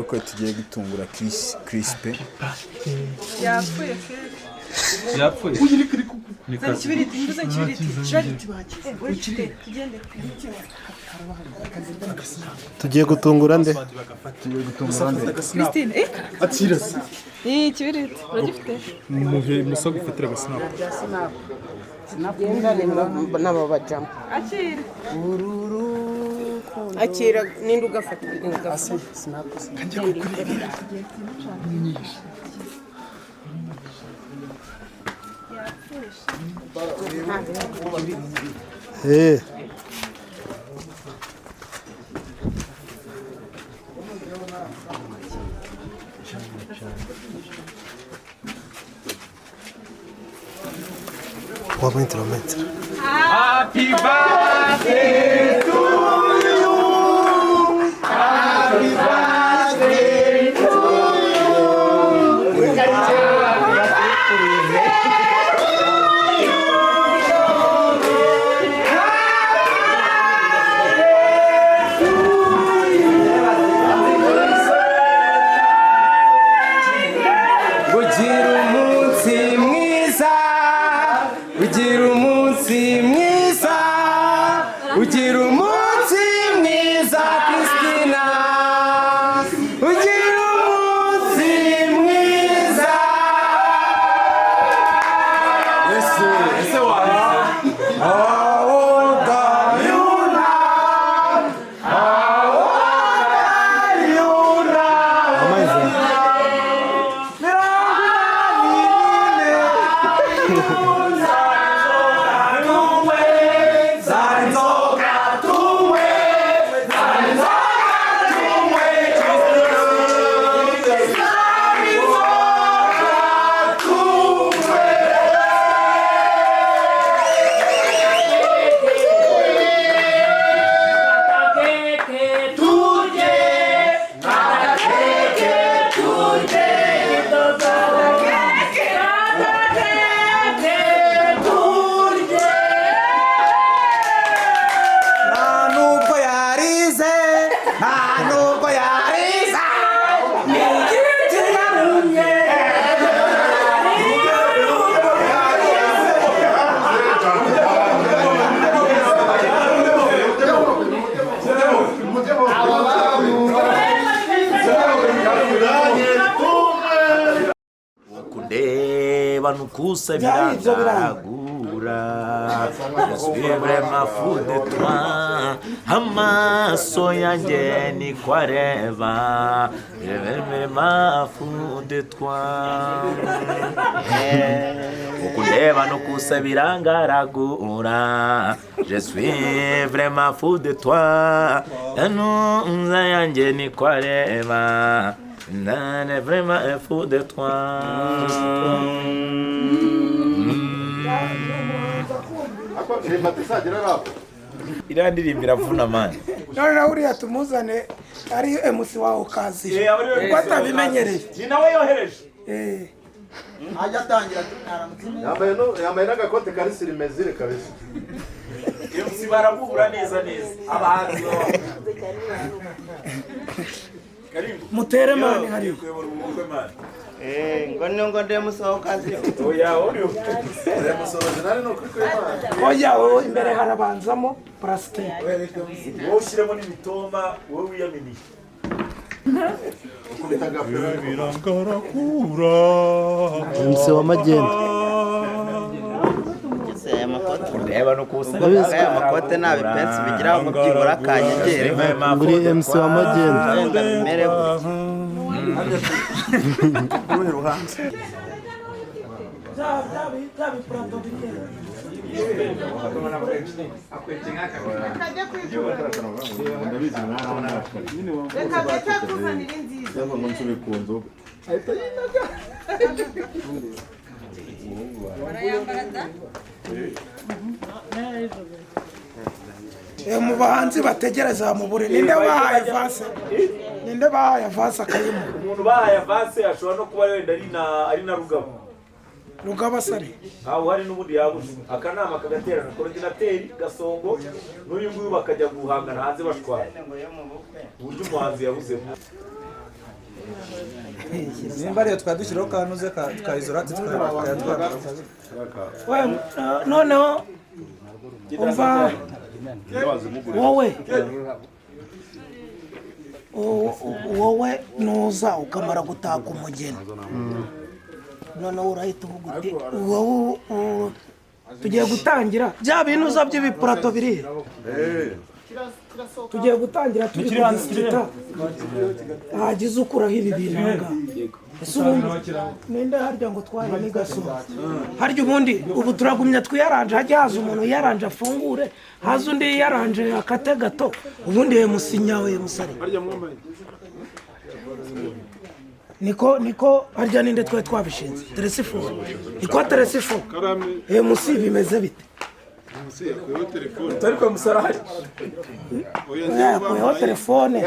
Uko tugiye gutungura Crispe yapfuye yapfuye zana ikibiriti mbuze ikibiriti charity bagiye tugende tugiye gutungura nde Christine atira ikibiriti uragifite muhe musa gufatira agasinapu sinagenda nabo bajamo akira akira ninde ugafata kanjya kukurira Aumenta. Happy birthday to you. Happy birthday to Ugira umunsi mwiza Christina, ugira umunsi mwiza. Ese wabize? How old are you now? How old are you Vanukusa viragura Suivre ma fou de toi Amaso yanjye ni kwareva Suivre ma fou de toi Ukundeba nukusa virangaragura Je suis vraiment fou de toi Anunza yanjye ni kwareva Non, est vraiment un fou de toi. Iriya ndirimbo iravuna mani. none uriya tumuzane ari MC wawe kazi kuko atabimenyereye Ni nawe yohereje. ajya atangira yambaye n'agakote kari sirimezire kabisa MC barabura neza abahanzi mutere mani hari ngo ndemusoho kazi oya uriyo ndemusoho nari no kwimana oya imbere harabanzamo plastique wowe ushyiremo n'imitoma wowe wiyaminiye birangaragura MC wa Magenda ureba no kusa aya makote nabi pensi bigira ngo byibura kanyegere muri MC wa Magenda mere uruhe ruhanze mu bahanzi bategereza mu buri ninde bahaye avance akayimo umuntu bahaye avance ashobora no kuba wenda ari na Rugaba sare aho hari n'ubundi yabuze akanama kagaterana coordinateur Gasongo n'uyu nguyu bakajya guhangana hanze bashwara uburyo umuhanzi yabuze nimba ariyo twadushyiraho kanuze ka izolate tukayatwara noneho umva wowe nuza ukamara gutaka umugeni noneho urahita uvuga uti wowe tugiye gutangira bya bintu uza by'ibipurato biri tugiye gutangira turi kudisikita hagize ukuraho ibi bintu ngaha ese ubundi ninde harya ngo twahe n'igasura harya ubundi ubu turagumya twiyaranje hajya haza umuntu yiyaranje afungure haza undi yiyaranje akate gato ubundi yemusinya we musare niko harya ninde twe twabishinze Teresifo niko Teresifo musi bimeze bite ariko musarahari yakuyeho telefone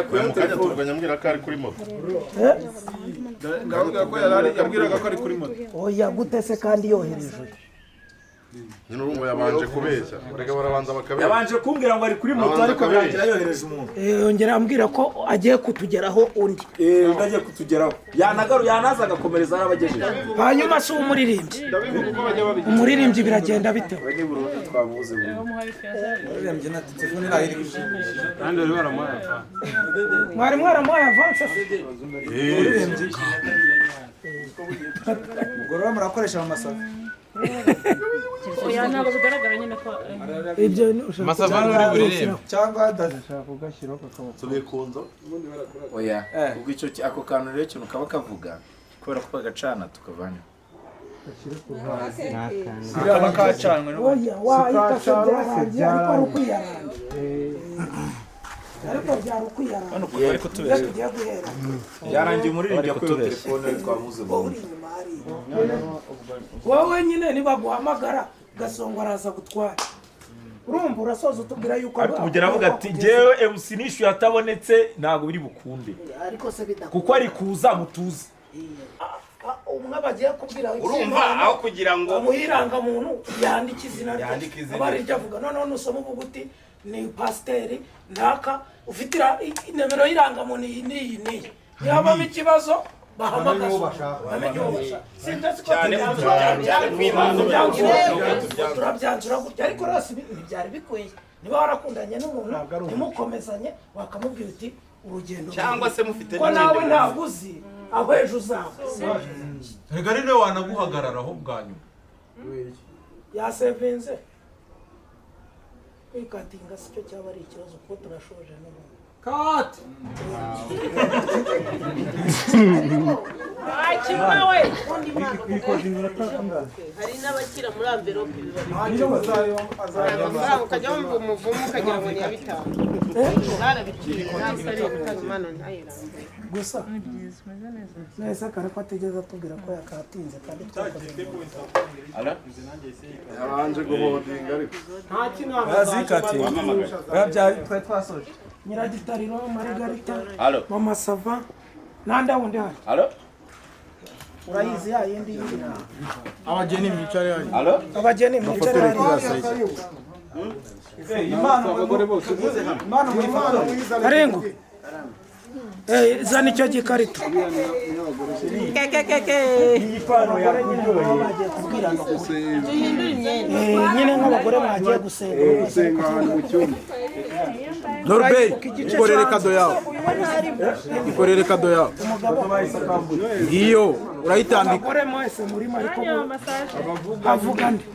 yambwira ko ari kuri moto yambwiraga ko ari kuri moto oya gute se kandi yoherejwe nyine urumva yabanje kubeshya barega barabanza bakabeshya yabanje kumbwira ngo ari kuri moto ariko birangira yohereje umuntu yongera ambwira ko agiye kutugeraho undi agiye kutugeraho yanaza agakomereza arabagejeje hanyuma si umuririmbyi biragenda bite ni Burundi twavuze uririmbye na telefone nayo iri kandi bari baramuhaye mwari mwaramuhaye avance uririmbye ubwo murakoresha mu masaka oya ntabwo bigaragara nyine ko ibyo masavano uri buririmbe cyangwa adashaka kugashyiraho kakaba tubiye kunzo oya ubwo icyo ako kantu rero ikintu kaba kavuga kubera ko bagacana tukavanya kaba kacanwe oya wahita byarangiye ariko ari ukwiyaranja ariko byari ukwiyaranja ariko tubeshye tugiye guhera byarangiye umuririmbyi kuri telefone twavuze wowe nyine nibaguhamagara Gasongo araza gutwara urumva urasoza utubwira yuko ariko umugeni avuga ati njyewe MC nishyuye atabonetse ntabwo biri bukunde ariko se bidakunda kuko ari kuza mutuze umwe bagiye kubwira urumva aho kugira ngo muhiranga muntu yandika izina rye abari ryo avuga noneho nusoma uvuga uti ni pasiteri ntaka ufite nimero y'irangamuntu iyi n'iyi n'iyi yabamo ikibazo bahamagaza bamenye uwo bashaka sinzi ko turabyanzura gutya ariko rwose ntibyari bikwiye niba warakundanye n'umuntu ntimukomezanye wakamubwira uti urugendo cyangwa se mufite ko nawe ntabwo uzi aho ejo uzaba rega ni nawe wanaguhagararaho bwa nyuma yasevinze kwikatinga si cyo cyaba ari ikibazo kuko turashoje n'ubundi kati kimawe hari n'abakira muri amverope amafaranga ukajya wumva umuvumo ukagira ngo ni iya bitanu barabikiriye ntabwo ari gutanga impano ntayirambuye gusa neza kare ko atigeze atubwira ko yakatinze kandi twakoze abanje guhodinga ariko nta kintu bazikatinga twari twasoje nyiragitariro Margarita mama Sava nande wundi hari urayizi ya yindi abageni mwicare hano abageni mwicare hari imana abagore bose imana muri fano karengo zana icyo gikarito iyi pano yakuryoheye bagiye kubwirana nyine nk'abagore bagiye gusenga mu cyumba Norbert ikorere kado yawe ikorere kado yawe ngiyo urayitambika abagore mwese murimo ariko avuga nde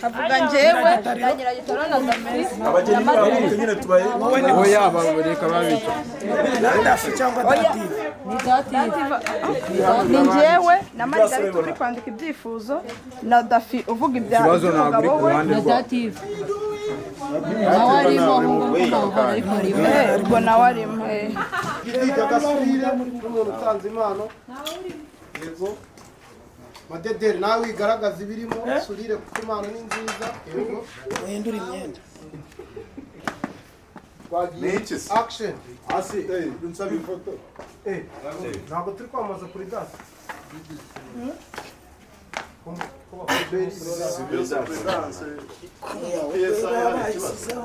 avuga njyewe ndagira gitoro na zamesi abageni babo nyine tubaye oya babereka babica Dafi cyangwa Dative ni njyewe na Margarita turi kwandika ibyifuzo na Dafi uvuga ibya ikibazo ntabwo uri ku ruhande rwawe nawe arimo ariko nawe arimo utanze impano yego madederi nawe wigaragaza ibirimo surire kuko impano ni nziza yego uhindura imyenda action asi nsaba ifoto ntabwo turi kwamaza kuri dasi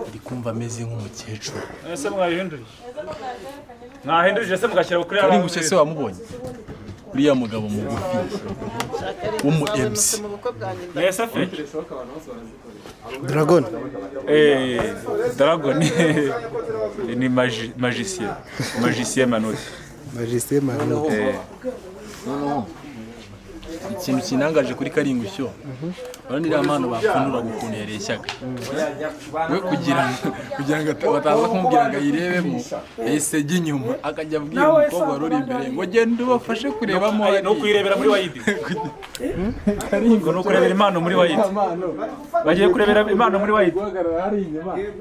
ndi kumva ameze nk'umukecuru ese mwahindurije se mugashyira kuri ari ngushye se wamubonye uriya mugabo mugufi w'umu MC Yes afe Dragon Dragon ni magicien Manoti ikintu kinangaje kuri Karingushyo urabona iriya mpano bapfunura ukuntu yareshyaga we kugira ngo bataza kumubwira ngo ayirebemo yahise ajya inyuma akajya abwira umukobwa wari uri imbere ngo genda ubafashe kurebamo no kuyirebera muri wayidi Karingo no kurebera impano muri wayidi bagiye kurebera impano muri wayidi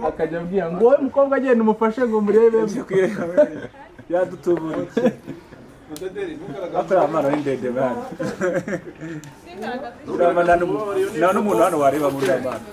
akajya abwira ngo wowe mukobwa agenda umufashe ngo murebemo yadutubura Apa amano indede bana. Nta n'umuntu hano wareba muri amano.